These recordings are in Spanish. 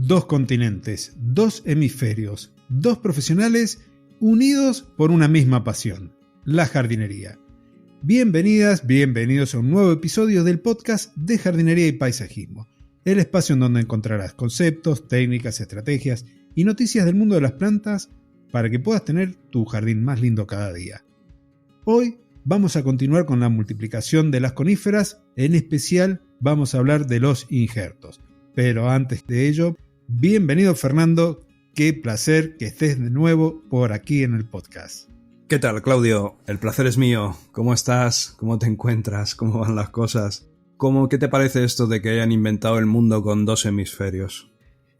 Dos continentes, dos hemisferios, dos profesionales unidos por una misma pasión, la jardinería. Bienvenidas, bienvenidos a un nuevo episodio del podcast de Jardinería y Paisajismo, el espacio en donde encontrarás conceptos, técnicas, estrategias y noticias del mundo de las plantas para que puedas tener tu jardín más lindo cada día. Hoy vamos a continuar con la multiplicación de las coníferas, en especial vamos a hablar de los injertos. Pero antes de ello, bienvenido Fernando, qué placer que estés de nuevo por aquí en el podcast. ¿Qué tal, Claudio? El placer es mío. ¿Cómo estás? ¿Cómo te encuentras? ¿Cómo van las cosas? ¿Qué te parece esto de que hayan inventado el mundo con dos hemisferios?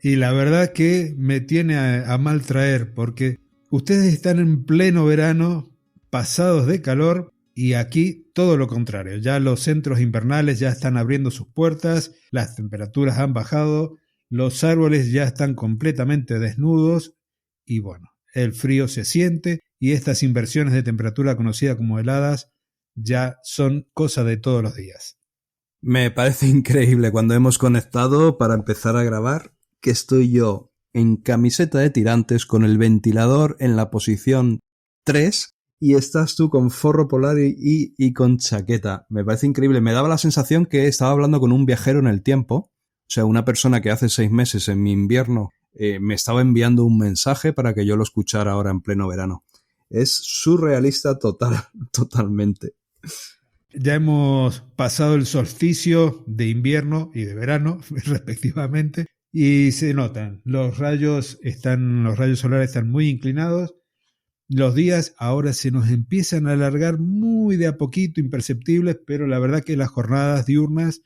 Y la verdad que me tiene a mal traer porque ustedes están en pleno verano, pasados de calor, y aquí todo lo contrario. Ya los centros invernales ya están abriendo sus puertas, las temperaturas han bajado, los árboles ya están completamente desnudos y bueno, el frío se siente y estas inversiones de temperatura conocidas como heladas ya son cosa de todos los días. Me parece increíble cuando hemos conectado para empezar a grabar que estoy yo en camiseta de tirantes con el ventilador en la posición 3 y estás tú con forro polar y con chaqueta. Me parece increíble. Me daba la sensación que estaba hablando con un viajero en el tiempo. O sea, una persona que hace 6 meses en mi invierno me estaba enviando un mensaje para que yo lo escuchara ahora en pleno verano. Es surrealista totalmente. Ya hemos pasado el solsticio de invierno y de verano, respectivamente, y se notan. Los rayos solares están muy inclinados. Los días ahora se nos empiezan a alargar muy de a poquito, imperceptibles, pero la verdad que las jornadas diurnas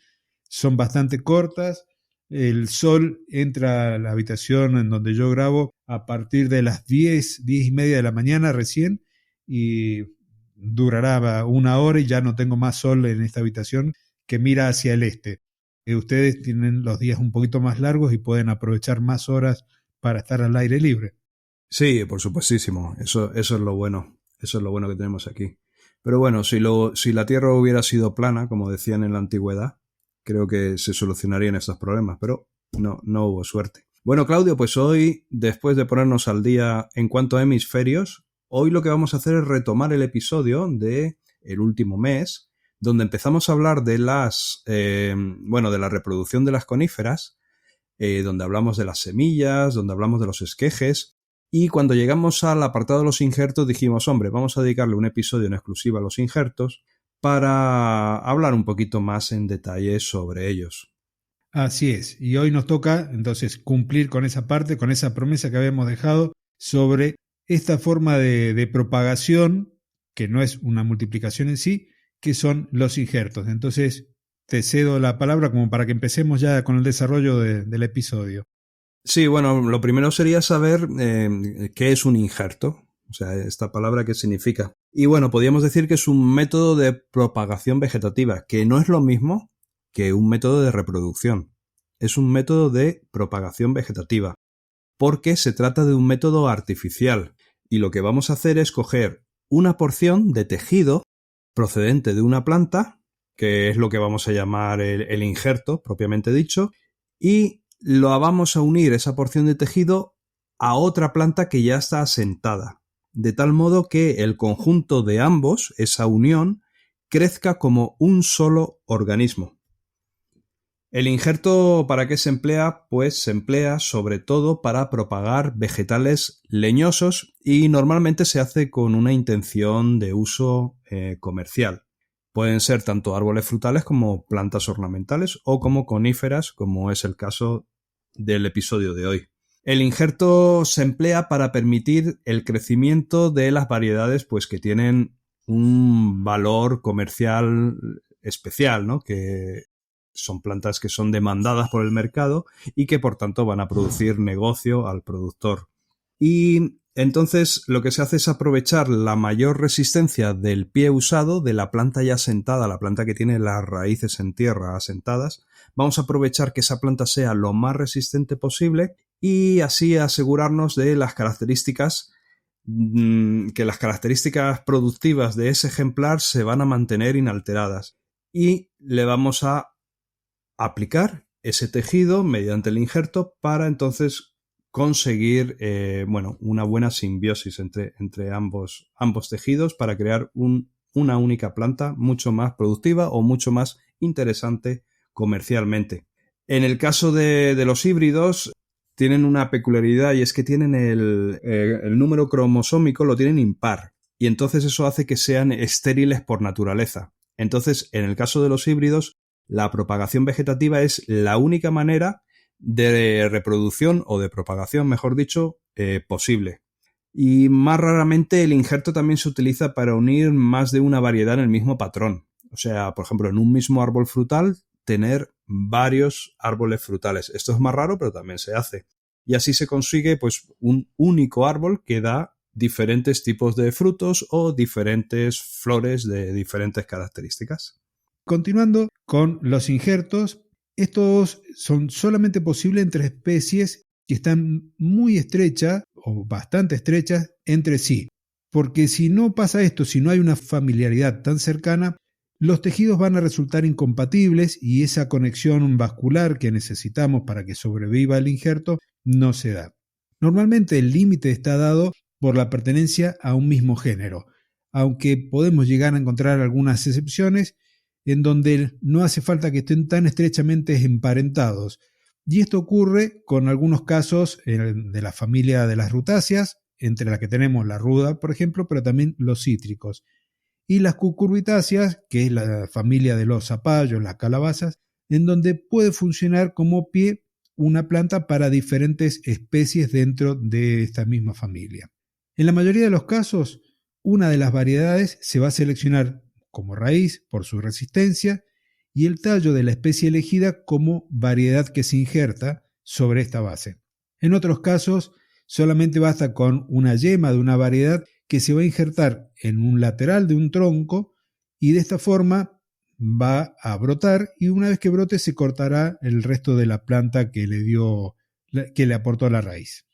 son bastante cortas. El sol entra a la habitación en donde yo grabo a partir de las 10 y media de la mañana recién y durará 1 hora y ya no tengo más sol en esta habitación que mira hacia el este. Ustedes tienen los días un poquito más largos y pueden aprovechar más horas para estar al aire libre. Sí, por supuestísimo. Eso es lo bueno. Eso es lo bueno que tenemos aquí. Pero bueno, si la Tierra hubiera sido plana, como decían en la antigüedad, creo que se solucionarían estos problemas, pero no hubo suerte. Bueno, Claudio, pues hoy, después de ponernos al día en cuanto a hemisferios, hoy lo que vamos a hacer es retomar el episodio de el último mes, donde empezamos a hablar de de la reproducción de las coníferas, donde hablamos de las semillas, donde hablamos de los esquejes. Y cuando llegamos al apartado de los injertos dijimos, hombre, vamos a dedicarle un episodio en exclusiva a los injertos para hablar un poquito más en detalle sobre ellos. Así es, y hoy nos toca entonces cumplir con esa parte, con esa promesa que habíamos dejado sobre esta forma de propagación, que no es una multiplicación en sí, que son los injertos. Entonces te cedo la palabra como para que empecemos ya con el desarrollo del episodio. Sí, bueno, lo primero sería saber qué es un injerto, o sea, esta palabra qué significa. Y bueno, podríamos decir que es un método de propagación vegetativa, que no es lo mismo que un método de reproducción. Es un método de propagación vegetativa, porque se trata de un método artificial. Y lo que vamos a hacer es coger una porción de tejido procedente de una planta, que es lo que vamos a llamar el injerto, propiamente dicho, y lo vamos a unir esa porción de tejido a otra planta que ya está asentada, de tal modo que el conjunto de ambos, esa unión, crezca como un solo organismo. ¿El injerto para qué se emplea? Pues se emplea sobre todo para propagar vegetales leñosos y normalmente se hace con una intención de uso comercial. Pueden ser tanto árboles frutales como plantas ornamentales o como coníferas, como es el caso del episodio de hoy. El injerto se emplea para permitir el crecimiento de las variedades pues, que tienen un valor comercial especial, ¿no? Que son plantas que son demandadas por el mercado y que por tanto van a producir negocio al productor. Y entonces lo que se hace es aprovechar la mayor resistencia del pie usado, de la planta ya asentada, la planta que tiene las raíces en tierra asentadas. Vamos a aprovechar que esa planta sea lo más resistente posible y así asegurarnos de las características, que las características productivas de ese ejemplar se van a mantener inalteradas. Y le vamos a aplicar ese tejido mediante el injerto para entonces conseguir una buena simbiosis entre ambos tejidos para crear una única planta mucho más productiva o mucho más interesante comercialmente. En el caso de los híbridos tienen una peculiaridad, y es que tienen el número cromosómico lo tienen impar, y entonces eso hace que sean estériles por naturaleza. Entonces, en el caso de los híbridos, la propagación vegetativa es la única manera de reproducción o de propagación, mejor dicho, posible. Y más raramente el injerto también se utiliza para unir más de una variedad en el mismo patrón. O sea, por ejemplo, en un mismo árbol frutal, tener varios árboles frutales. Esto es más raro, pero también se hace. Y así se consigue pues un único árbol que da diferentes tipos de frutos o diferentes flores de diferentes características. Continuando con los injertos, estos son solamente posibles entre especies que están muy estrechas o bastante estrechas entre sí. Porque si no pasa esto, si no hay una familiaridad tan cercana, los tejidos van a resultar incompatibles y esa conexión vascular que necesitamos para que sobreviva el injerto no se da. Normalmente el límite está dado por la pertenencia a un mismo género, aunque podemos llegar a encontrar algunas excepciones en donde no hace falta que estén tan estrechamente emparentados. Y esto ocurre con algunos casos de la familia de las rutáceas, entre las que tenemos la ruda, por ejemplo, pero también los cítricos. Y las cucurbitáceas, que es la familia de los zapallos, las calabazas, en donde puede funcionar como pie una planta para diferentes especies dentro de esta misma familia. En la mayoría de los casos, una de las variedades se va a seleccionar como raíz por su resistencia y el tallo de la especie elegida como variedad que se injerta sobre esta base. En otros casos, solamente basta con una yema de una variedad que se va a injertar en un lateral de un tronco y de esta forma va a brotar, y una vez que brote se cortará el resto de la planta que le aportó la raíz.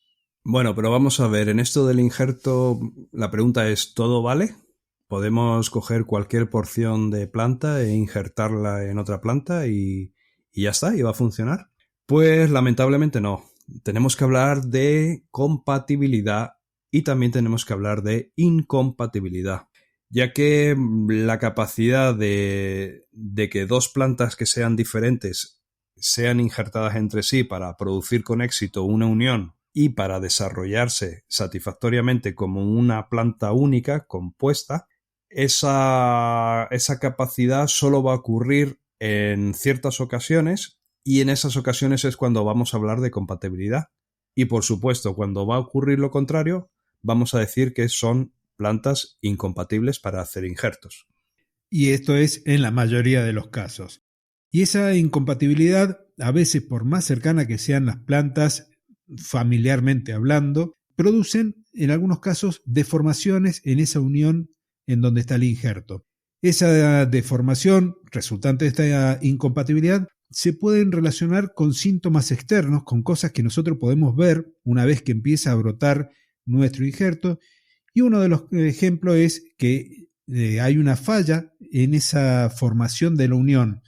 Bueno, pero vamos a ver, en esto del injerto la pregunta es, ¿todo vale? ¿Podemos coger cualquier porción de planta e injertarla en otra planta y ya está, y va a funcionar? Pues lamentablemente no. Tenemos que hablar de compatibilidad y también tenemos que hablar de incompatibilidad, ya que la capacidad de que dos plantas que sean diferentes sean injertadas entre sí para producir con éxito una unión y para desarrollarse satisfactoriamente como una planta única, compuesta, esa capacidad solo va a ocurrir en ciertas ocasiones, y en esas ocasiones es cuando vamos a hablar de compatibilidad. Y por supuesto, cuando va a ocurrir lo contrario, vamos a decir que son plantas incompatibles para hacer injertos. Y esto es en la mayoría de los casos. Y esa incompatibilidad, a veces por más cercana que sean las plantas, familiarmente hablando, producen en algunos casos deformaciones en esa unión en donde está el injerto. Esa deformación resultante de esta incompatibilidad se pueden relacionar con síntomas externos, con cosas que nosotros podemos ver una vez que empieza a brotar nuestro injerto, y uno de los ejemplos es que hay una falla en esa formación de la unión.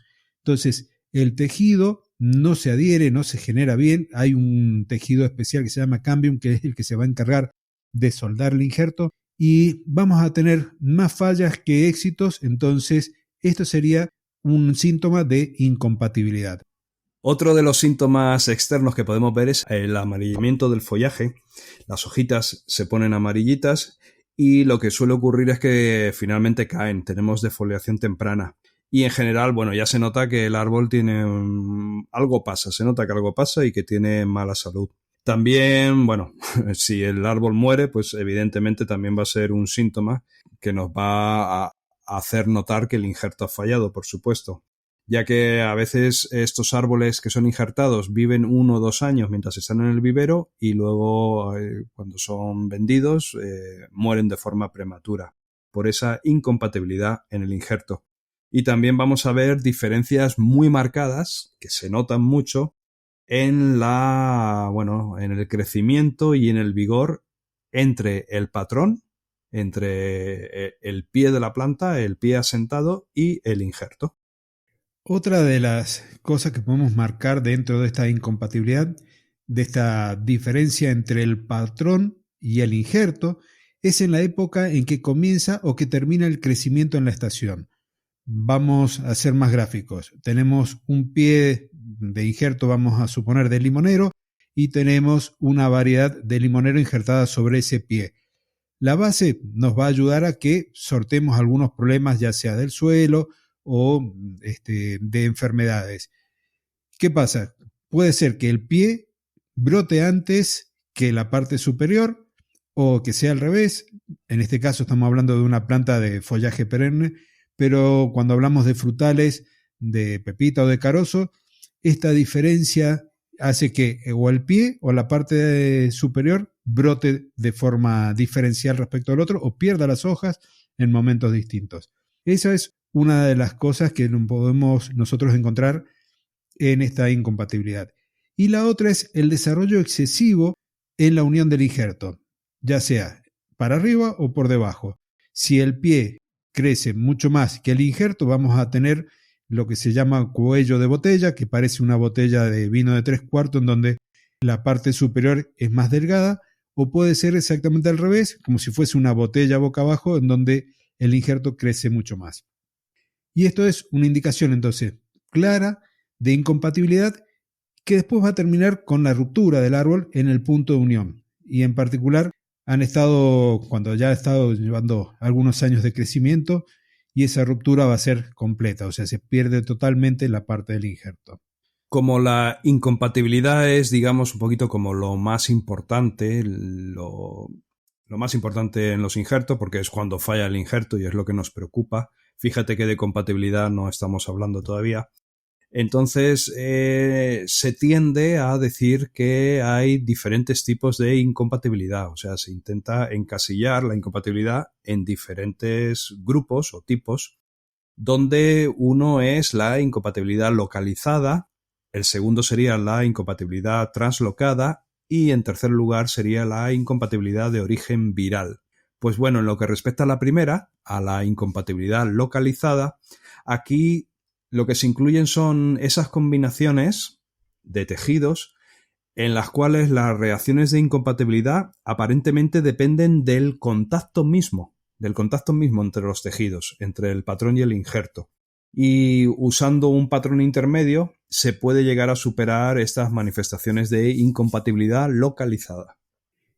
Entonces, el tejido no se adhiere, no se genera bien. Hay un tejido especial que se llama cambium, que es el que se va a encargar de soldar el injerto, y vamos a tener más fallas que éxitos. Entonces, esto sería un síntoma de incompatibilidad. Otro de los síntomas externos que podemos ver es el amarillamiento del follaje. Las hojitas se ponen amarillitas y lo que suele ocurrir es que finalmente caen. Tenemos defoliación temprana. Y en general, bueno, ya se nota que el árbol tiene algo pasa. Se nota que algo pasa y que tiene mala salud. También, bueno, si el árbol muere, pues evidentemente también va a ser un síntoma que nos va a hacer notar que el injerto ha fallado, por supuesto, ya que a veces estos árboles que son injertados viven 1 o 2 años mientras están en el vivero y luego cuando son vendidos mueren de forma prematura por esa incompatibilidad en el injerto. Y también vamos a ver diferencias muy marcadas que se notan mucho en el crecimiento y en el vigor entre el patrón, entre el pie de la planta, el pie asentado y el injerto. Otra de las cosas que podemos marcar dentro de esta incompatibilidad, de esta diferencia entre el patrón y el injerto, es en la época en que comienza o que termina el crecimiento en la estación. Vamos a ser más gráficos. Tenemos un pie de injerto, vamos a suponer, de limonero, y tenemos una variedad de limonero injertada sobre ese pie. La base nos va a ayudar a que sorteemos algunos problemas, ya sea del suelo o de enfermedades. ¿Qué pasa? Puede ser que el pie brote antes que la parte superior o que sea al revés. En este caso estamos hablando de una planta de follaje perenne, pero cuando hablamos de frutales, de pepita o de carozo, esta diferencia hace que o el pie o la parte superior brote de forma diferencial respecto al otro o pierda las hojas en momentos distintos. Esa es una de las cosas que podemos nosotros encontrar en esta incompatibilidad. Y la otra es el desarrollo excesivo en la unión del injerto, ya sea para arriba o por debajo. Si el pie crece mucho más que el injerto, vamos a tener lo que se llama cuello de botella, que parece una botella de vino de 3/4 en donde la parte superior es más delgada, o puede ser exactamente al revés, como si fuese una botella boca abajo en donde el injerto crece mucho más. Y esto es una indicación entonces clara de incompatibilidad que después va a terminar con la ruptura del árbol en el punto de unión. Y en particular cuando ya ha estado llevando algunos años de crecimiento, y esa ruptura va a ser completa, o sea, se pierde totalmente la parte del injerto. Como la incompatibilidad es, digamos, un poquito como lo más importante, lo más importante en los injertos, porque es cuando falla el injerto y es lo que nos preocupa. Fíjate que de compatibilidad no estamos hablando todavía. Entonces, se tiende a decir que hay diferentes tipos de incompatibilidad, o sea, se intenta encasillar la incompatibilidad en diferentes grupos o tipos, donde uno es la incompatibilidad localizada, el segundo sería la incompatibilidad translocada y en tercer lugar sería la incompatibilidad de origen viral. Pues bueno, en lo que respecta a la primera, a la incompatibilidad localizada, aquí lo que se incluyen son esas combinaciones de tejidos en las cuales las reacciones de incompatibilidad aparentemente dependen del contacto mismo entre los tejidos, entre el patrón y el injerto. Y usando un patrón intermedio se puede llegar a superar estas manifestaciones de incompatibilidad localizada.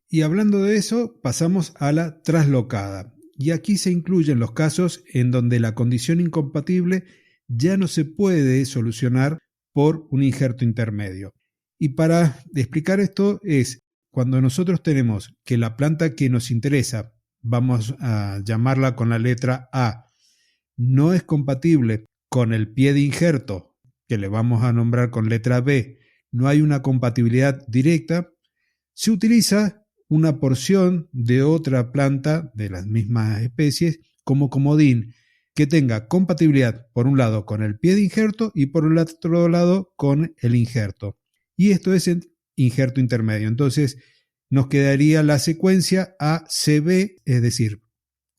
Y hablando de eso, pasamos a la traslocada. Y aquí se incluyen los casos en donde la condición incompatible ya no se puede solucionar por un injerto intermedio. Y para explicar esto es cuando nosotros tenemos que la planta que nos interesa, vamos a llamarla con la letra A, no es compatible con el pie de injerto, que le vamos a nombrar con letra B, no hay una compatibilidad directa, se utiliza una porción de otra planta de las mismas especies como comodín, que tenga compatibilidad por un lado con el pie de injerto y por el otro lado con el injerto. Y esto es el injerto intermedio. Entonces nos quedaría la secuencia ACB, es decir,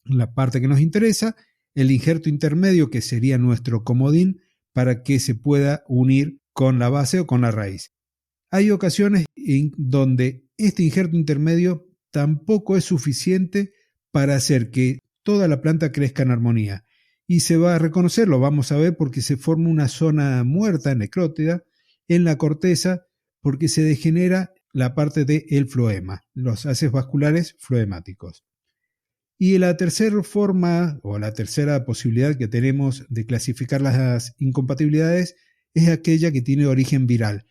la parte que nos interesa, el injerto intermedio que sería nuestro comodín para que se pueda unir con la base o con la raíz. Hay ocasiones en donde este injerto intermedio tampoco es suficiente para hacer que toda la planta crezca en armonía. Y se va a reconocer, lo vamos a ver, porque se forma una zona muerta, necrótida, en la corteza, porque se degenera la parte del floema, los haces vasculares floemáticos. Y la tercera forma o la tercera posibilidad que tenemos de clasificar las incompatibilidades es aquella que tiene origen viral.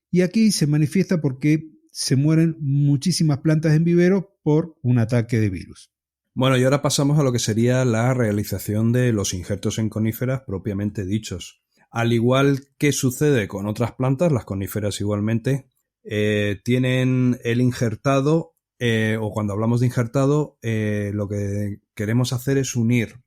Y aquí se manifiesta porque se mueren muchísimas plantas en vivero por un ataque de virus. Bueno, y ahora pasamos a lo que sería la realización de los injertos en coníferas propiamente dichos. Al igual que sucede con otras plantas, las coníferas igualmente tienen el injertado, o cuando hablamos de injertado, lo que queremos hacer es unir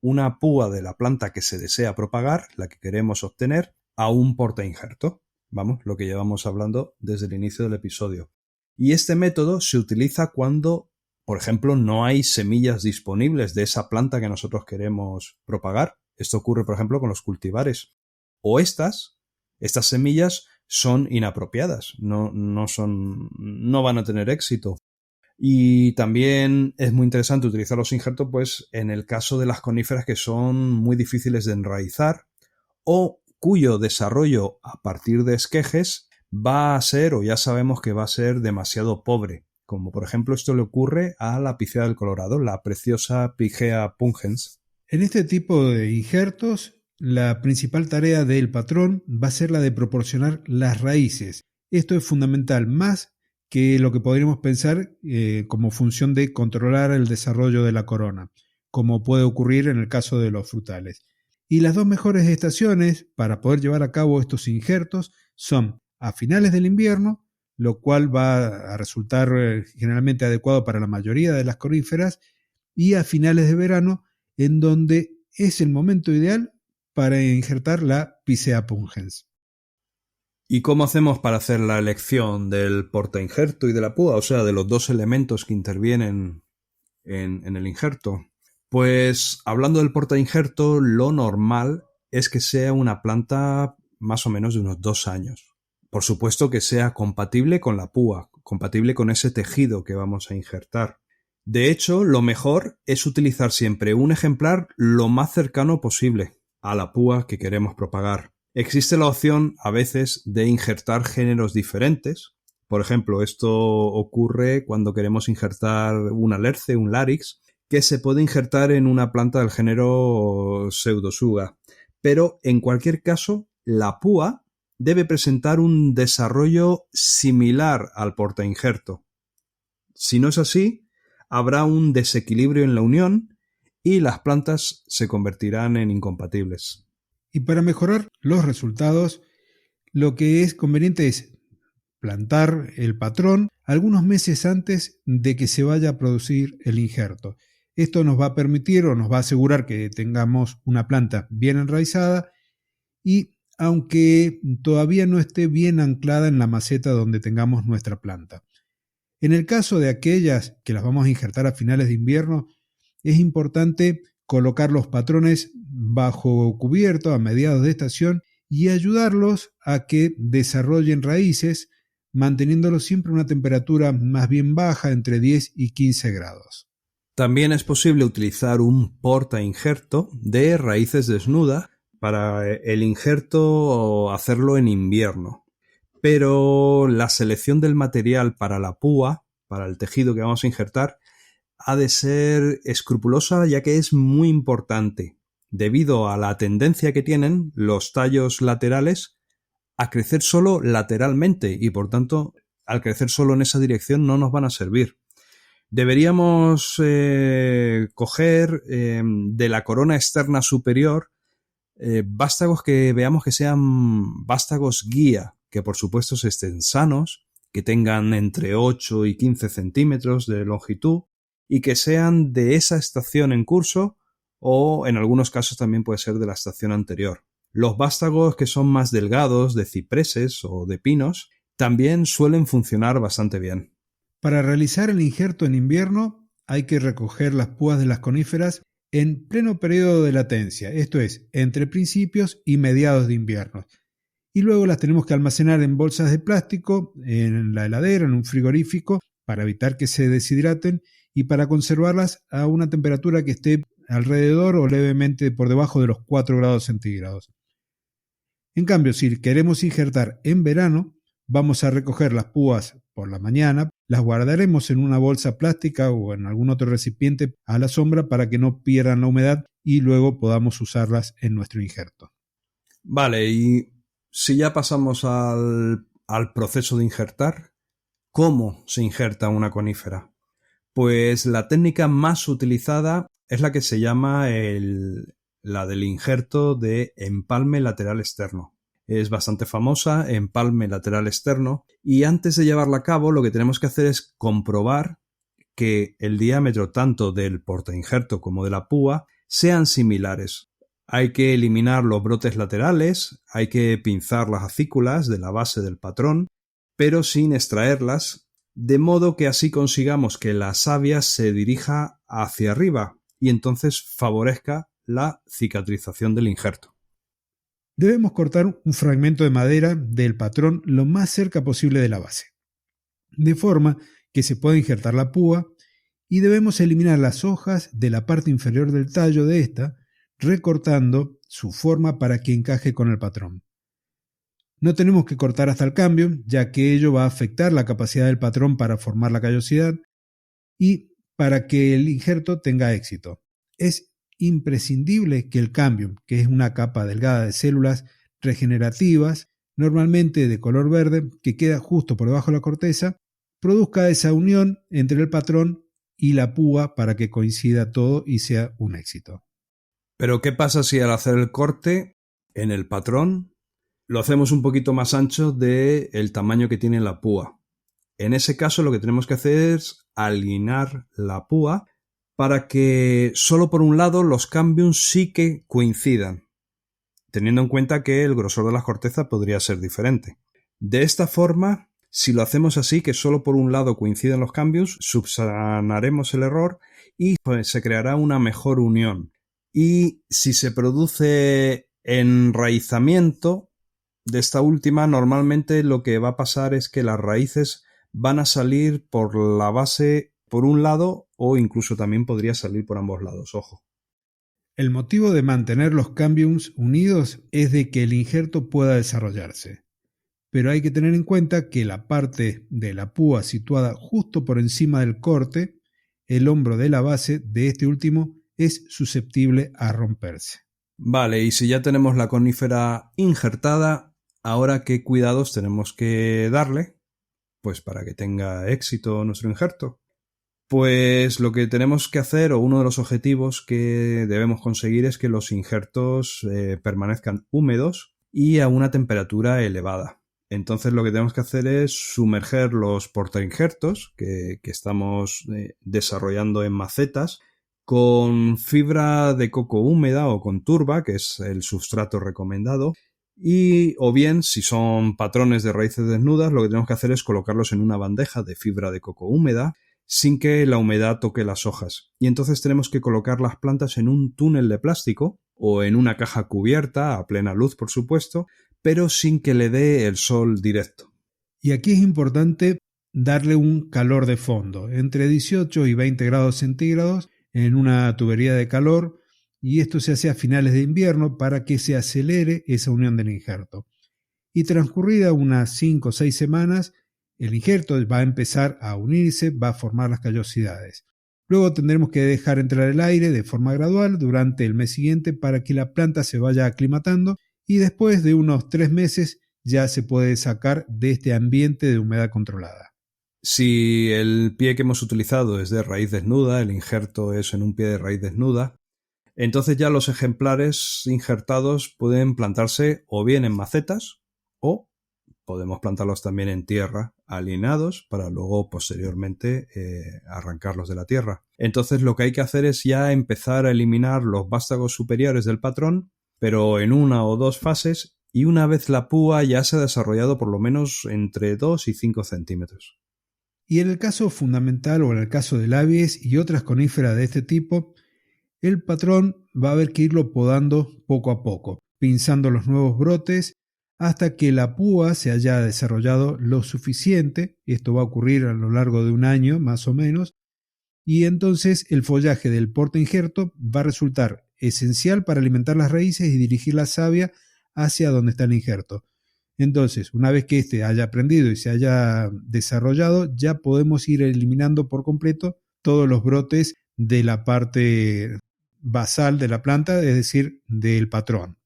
una púa de la planta que se desea propagar, la que queremos obtener, a un portainjerto. Vamos, lo que llevamos hablando desde el inicio del episodio. Y este método se utiliza cuando, por ejemplo, no hay semillas disponibles de esa planta que nosotros queremos propagar. Esto ocurre, por ejemplo, con los cultivares. o estas semillas son inapropiadas, no van a tener éxito. Y también es muy interesante utilizar los injertos pues, en el caso de las coníferas que son muy difíciles de enraizar o cuyo desarrollo a partir de esquejes va a ser, o ya sabemos que va a ser, demasiado pobre. Como por ejemplo esto le ocurre a la picea del Colorado, la preciosa Pygea pungens. En este tipo de injertos, la principal tarea del patrón va a ser la de proporcionar las raíces. Esto es fundamental, más que lo que podríamos pensar como función de controlar el desarrollo de la corona, como puede ocurrir en el caso de los frutales. Y las dos mejores estaciones para poder llevar a cabo estos injertos son a finales del invierno, lo cual va a resultar generalmente adecuado para la mayoría de las coníferas, y a finales de verano, en donde es el momento ideal para injertar la Picea pungens. ¿Y cómo hacemos para hacer la elección del portainjerto y de la púa? O sea, de los dos elementos que intervienen en el injerto. Pues hablando del portainjerto, lo normal es que sea una planta más o menos de unos 2 años. Por supuesto que sea compatible con la púa, compatible con ese tejido que vamos a injertar. De hecho, lo mejor es utilizar siempre un ejemplar lo más cercano posible a la púa que queremos propagar. Existe la opción a veces de injertar géneros diferentes. Por ejemplo, esto ocurre cuando queremos injertar un alerce, un larix, que se puede injertar en una planta del género Pseudotsuga. Pero en cualquier caso, la púa debe presentar un desarrollo similar al portainjerto. Si no es así, habrá un desequilibrio en la unión y las plantas se convertirán en incompatibles. Y para mejorar los resultados, lo que es conveniente es plantar el patrón algunos meses antes de que se vaya a producir el injerto. Esto nos va a permitir o nos va a asegurar que tengamos una planta bien enraizada y aunque todavía no esté bien anclada en la maceta donde tengamos nuestra planta. En el caso de aquellas que las vamos a injertar a finales de invierno, es importante colocar los patrones bajo cubierto a mediados de estación y ayudarlos a que desarrollen raíces, manteniéndolos siempre a una temperatura más bien baja, entre 10 y 15 grados. También es posible utilizar un portainjerto de raíces desnudas para el injerto o hacerlo en invierno. Pero la selección del material para la púa, para el tejido que vamos a injertar, ha de ser escrupulosa, ya que es muy importante, debido a la tendencia que tienen los tallos laterales a crecer solo lateralmente y por tanto al crecer solo en esa dirección no nos van a servir. Deberíamos coger de la corona externa superior vástagos que veamos que sean vástagos guía, que por supuesto estén sanos, que tengan entre 8 y 15 centímetros de longitud y que sean de esa estación en curso o en algunos casos también puede ser de la estación anterior. Los vástagos que son más delgados, de cipreses o de pinos, también suelen funcionar bastante bien. Para realizar el injerto en invierno hay que recoger las púas de las coníferas en pleno periodo de latencia, esto es, entre principios y mediados de invierno. Y luego las tenemos que almacenar en bolsas de plástico, en la heladera, en un frigorífico, para evitar que se deshidraten y para conservarlas a una temperatura que esté alrededor o levemente por debajo de los 4 grados centígrados. En cambio, si queremos injertar en verano, vamos a recoger las púas por la mañana, las guardaremos en una bolsa plástica o en algún otro recipiente a la sombra para que no pierdan la humedad y luego podamos usarlas en nuestro injerto. Vale, y si ya pasamos al proceso de injertar, ¿cómo se injerta una conífera? Pues la técnica más utilizada es la que se llama la del injerto de empalme lateral externo. Es bastante famosa, empalme lateral externo, y antes de llevarla a cabo lo que tenemos que hacer es comprobar que el diámetro tanto del portainjerto como de la púa sean similares. Hay que eliminar los brotes laterales, hay que pinzar las acículas de la base del patrón, pero sin extraerlas, de modo que así consigamos que la savia se dirija hacia arriba y entonces favorezca la cicatrización del injerto. Debemos cortar un fragmento de madera del patrón lo más cerca posible de la base, de forma que se pueda injertar la púa, y debemos eliminar las hojas de la parte inferior del tallo de esta, recortando su forma para que encaje con el patrón. No tenemos que cortar hasta el cambio, ya que ello va a afectar la capacidad del patrón para formar la callosidad y para que el injerto tenga éxito. Es imprescindible que el cambium, que es una capa delgada de células regenerativas, normalmente de color verde, que queda justo por debajo de la corteza, produzca esa unión entre el patrón y la púa para que coincida todo y sea un éxito. Pero ¿qué pasa si al hacer el corte en el patrón lo hacemos un poquito más ancho del tamaño que tiene la púa? En ese caso lo que tenemos que hacer es alinear la púa para que solo por un lado los cambiums sí que coincidan, teniendo en cuenta que el grosor de la corteza podría ser diferente. De esta forma, si lo hacemos así, que solo por un lado coinciden los cambiums, subsanaremos el error y pues, se creará una mejor unión. Y si se produce enraizamiento de esta última, normalmente lo que va a pasar es que las raíces van a salir por la base por un lado o incluso también podría salir por ambos lados, ojo. El motivo de mantener los cambiums unidos es de que el injerto pueda desarrollarse, pero hay que tener en cuenta que la parte de la púa situada justo por encima del corte, el hombro de la base de este último, es susceptible a romperse. Vale, y si ya tenemos la conífera injertada, ahora qué cuidados tenemos que darle, pues para que tenga éxito nuestro injerto. Pues lo que tenemos que hacer, o uno de los objetivos que debemos conseguir, es que los injertos permanezcan húmedos y a una temperatura elevada. Entonces lo que tenemos que hacer es sumerger los portainjertos que estamos desarrollando en macetas con fibra de coco húmeda o con turba, que es el sustrato recomendado, y o bien si son patrones de raíces desnudas, lo que tenemos que hacer es colocarlos en una bandeja de fibra de coco húmeda sin que la humedad toque las hojas. Y entonces tenemos que colocar las plantas en un túnel de plástico o en una caja cubierta, a plena luz por supuesto, pero sin que le dé el sol directo. Y aquí es importante darle un calor de fondo, entre 18 y 20 grados centígrados en una tubería de calor, y esto se hace a finales de invierno para que se acelere esa unión del injerto. Y transcurrida unas 5 o 6 semanas, el injerto va a empezar a unirse, va a formar las callosidades. Luego tendremos que dejar entrar el aire de forma gradual durante el mes siguiente para que la planta se vaya aclimatando y después de unos 3 meses ya se puede sacar de este ambiente de humedad controlada. Si el pie que hemos utilizado es de raíz desnuda, el injerto es en un pie de raíz desnuda, entonces ya los ejemplares injertados pueden plantarse o bien en macetas o podemos plantarlos también en tierra, alineados, para luego posteriormente arrancarlos de la tierra. Entonces lo que hay que hacer es ya empezar a eliminar los vástagos superiores del patrón, pero en una o dos fases, y una vez la púa ya se ha desarrollado por lo menos entre 2 y 5 centímetros. Y en el caso fundamental o en el caso del Abies y otras coníferas de este tipo, el patrón va a haber que irlo podando poco a poco, pinzando los nuevos brotes hasta que la púa se haya desarrollado lo suficiente. Esto va a ocurrir a lo largo de un año más o menos, y entonces el follaje del portainjerto va a resultar esencial para alimentar las raíces y dirigir la savia hacia donde está el injerto. Entonces, una vez que éste haya aprendido y se haya desarrollado, ya podemos ir eliminando por completo todos los brotes de la parte basal de la planta, es decir, del patrón.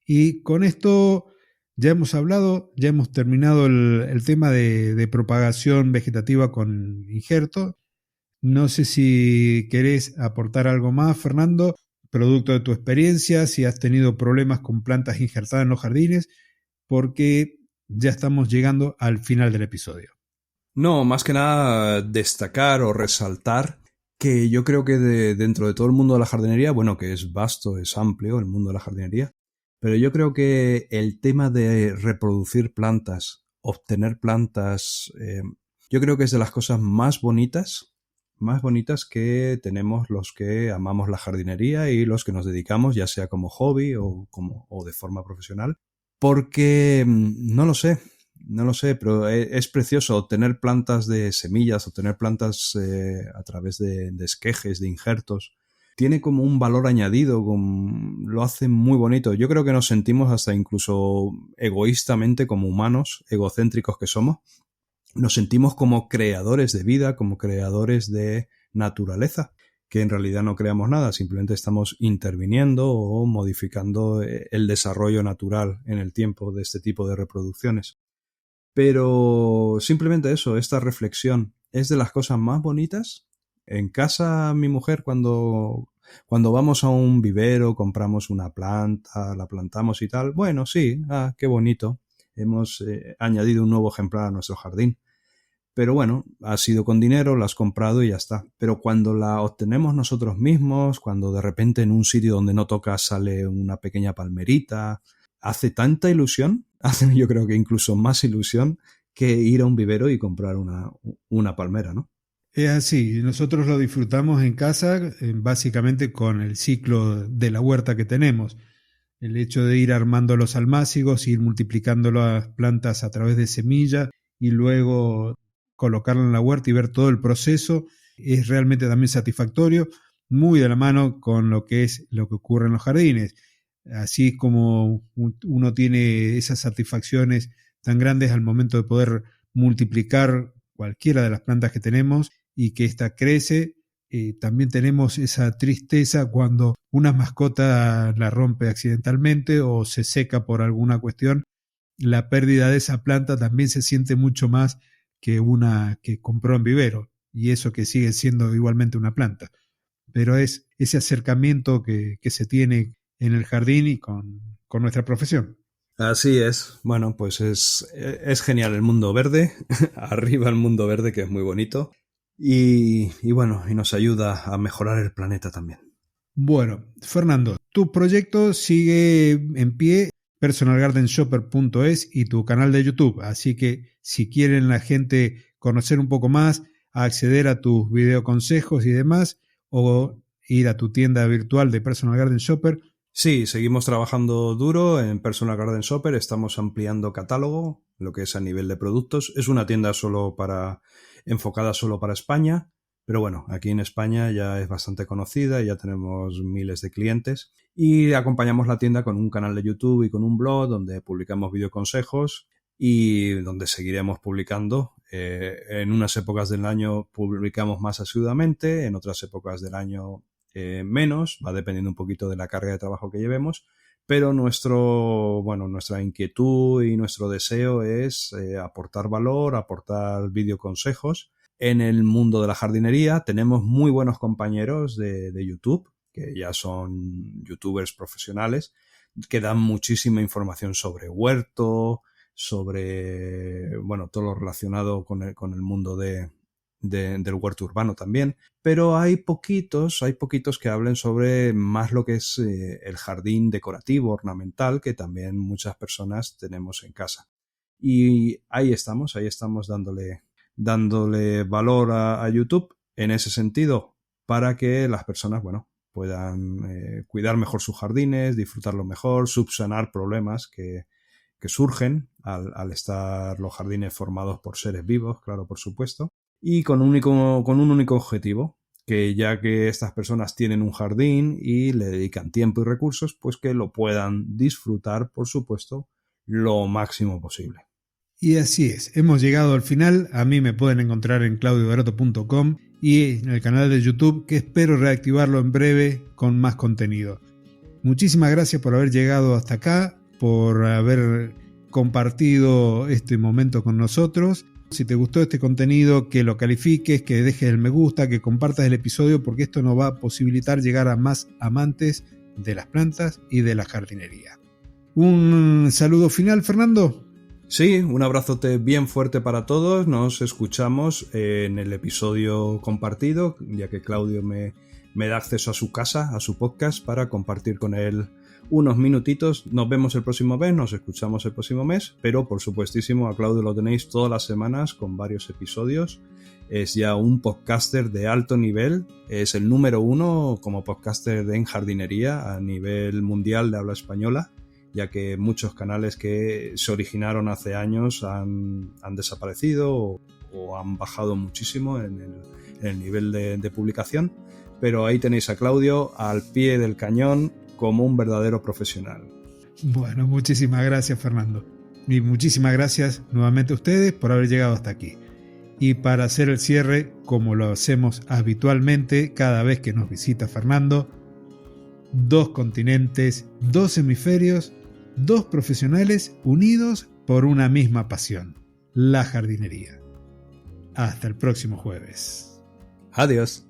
Y con esto ya hemos hablado, ya hemos terminado el tema de propagación vegetativa con injerto. No sé si querés aportar algo más, Fernando, producto de tu experiencia, si has tenido problemas con plantas injertadas en los jardines, porque ya estamos llegando al final del episodio. No, más que nada destacar o resaltar que yo creo que dentro de todo el mundo de la jardinería, bueno, que es vasto, es amplio el mundo de la jardinería, pero yo creo que el tema de reproducir plantas, obtener plantas, yo creo que es de las cosas más bonitas, más bonitas que tenemos los que amamos la jardinería y los que nos dedicamos, ya sea como hobby o de forma profesional. Porque no lo sé, pero es precioso obtener plantas de semillas, obtener plantas a través de esquejes, de injertos. Tiene como un valor añadido, lo hace muy bonito. Yo creo que nos sentimos hasta incluso egoístamente como humanos, egocéntricos que somos. Nos sentimos como creadores de vida, como creadores de naturaleza, que en realidad no creamos nada, simplemente estamos interviniendo o modificando el desarrollo natural en el tiempo de este tipo de reproducciones. Pero simplemente eso, esta reflexión es de las cosas más bonitas. En casa, mi mujer, cuando vamos a un vivero, compramos una planta, la plantamos y tal, bueno, sí, qué bonito, hemos añadido un nuevo ejemplar a nuestro jardín. Pero bueno, ha sido con dinero, la has comprado y ya está. Pero cuando la obtenemos nosotros mismos, cuando de repente en un sitio donde no toca sale una pequeña palmerita, hace tanta ilusión, hace yo creo que incluso más ilusión que ir a un vivero y comprar una palmera, ¿no? Es así, nosotros lo disfrutamos en casa básicamente con el ciclo de la huerta que tenemos. El hecho de ir armando los almácigos, ir multiplicando las plantas a través de semilla y luego colocarlo en la huerta y ver todo el proceso es realmente también satisfactorio, muy de la mano con lo que ocurre en los jardines. Así es como uno tiene esas satisfacciones tan grandes al momento de poder multiplicar cualquiera de las plantas que tenemos y que ésta crece. También tenemos esa tristeza cuando una mascota la rompe accidentalmente o se seca por alguna cuestión. La pérdida de esa planta también se siente mucho más que una que compró en vivero, y eso que sigue siendo igualmente una planta. Pero es ese acercamiento que se tiene en el jardín y con nuestra profesión. Así es. Bueno, pues es genial el mundo verde. Arriba el mundo verde, que es muy bonito. Y bueno, y nos ayuda a mejorar el planeta también. Bueno, Fernando, tu proyecto sigue en pie, personalgardenshopper.es y tu canal de YouTube. Así que si quieren la gente conocer un poco más, acceder a tus videoconsejos y demás, o ir a tu tienda virtual de Personal Garden Shopper. Sí, seguimos trabajando duro en Personal Garden Shopper, estamos ampliando catálogo, lo que es a nivel de productos. Es una tienda enfocada solo para España, pero bueno, aquí en España ya es bastante conocida y ya tenemos miles de clientes. Y acompañamos la tienda con un canal de YouTube y con un blog donde publicamos videoconsejos y donde seguiremos publicando. En unas épocas del año publicamos más asiduamente, en otras épocas del año menos, va dependiendo un poquito de la carga de trabajo que llevemos, pero nuestra inquietud y nuestro deseo es aportar valor, aportar videoconsejos en el mundo de la jardinería. Tenemos muy buenos compañeros de YouTube, que ya son youtubers profesionales, que dan muchísima información sobre huerto, sobre todo lo relacionado con el mundo del huerto urbano también, pero hay poquitos que hablen sobre más lo que es el jardín decorativo, ornamental, que también muchas personas tenemos en casa. Y ahí estamos dándole valor a YouTube en ese sentido, para que las personas, puedan cuidar mejor sus jardines, disfrutarlo mejor, subsanar problemas que surgen al estar los jardines formados por seres vivos, claro, por supuesto, y con un único objetivo, que ya que estas personas tienen un jardín y le dedican tiempo y recursos, pues que lo puedan disfrutar, por supuesto, lo máximo posible. Y así es, hemos llegado al final. A mí me pueden encontrar en claudiobaroto.com y en el canal de YouTube, que espero reactivarlo en breve con más contenido. Muchísimas gracias por haber llegado hasta acá, por haber compartido este momento con nosotros. Si te gustó este contenido, que lo califiques, que dejes el me gusta, que compartas el episodio, porque esto nos va a posibilitar llegar a más amantes de las plantas y de la jardinería. Un saludo final, Fernando. Sí, un abrazote bien fuerte para todos. Nos escuchamos en el episodio compartido, ya que Claudio me da acceso a su casa, a su podcast, para compartir con él unos minutitos. Nos vemos el próximo mes, nos escuchamos el próximo mes, pero por supuestísimo a Claudio lo tenéis todas las semanas con varios episodios. Es ya un podcaster de alto nivel, es el número 1 como podcaster en jardinería a nivel mundial de habla española, ya que muchos canales que se originaron hace años han desaparecido o han bajado muchísimo en el nivel de publicación, pero ahí tenéis a Claudio al pie del cañón como un verdadero profesional. Bueno, muchísimas gracias, Fernando. Y muchísimas gracias nuevamente a ustedes por haber llegado hasta aquí. Y para hacer el cierre, como lo hacemos habitualmente cada vez que nos visita Fernando, 2 continentes, 2 hemisferios, 2 profesionales unidos por una misma pasión, la jardinería. Hasta el próximo jueves. Adiós.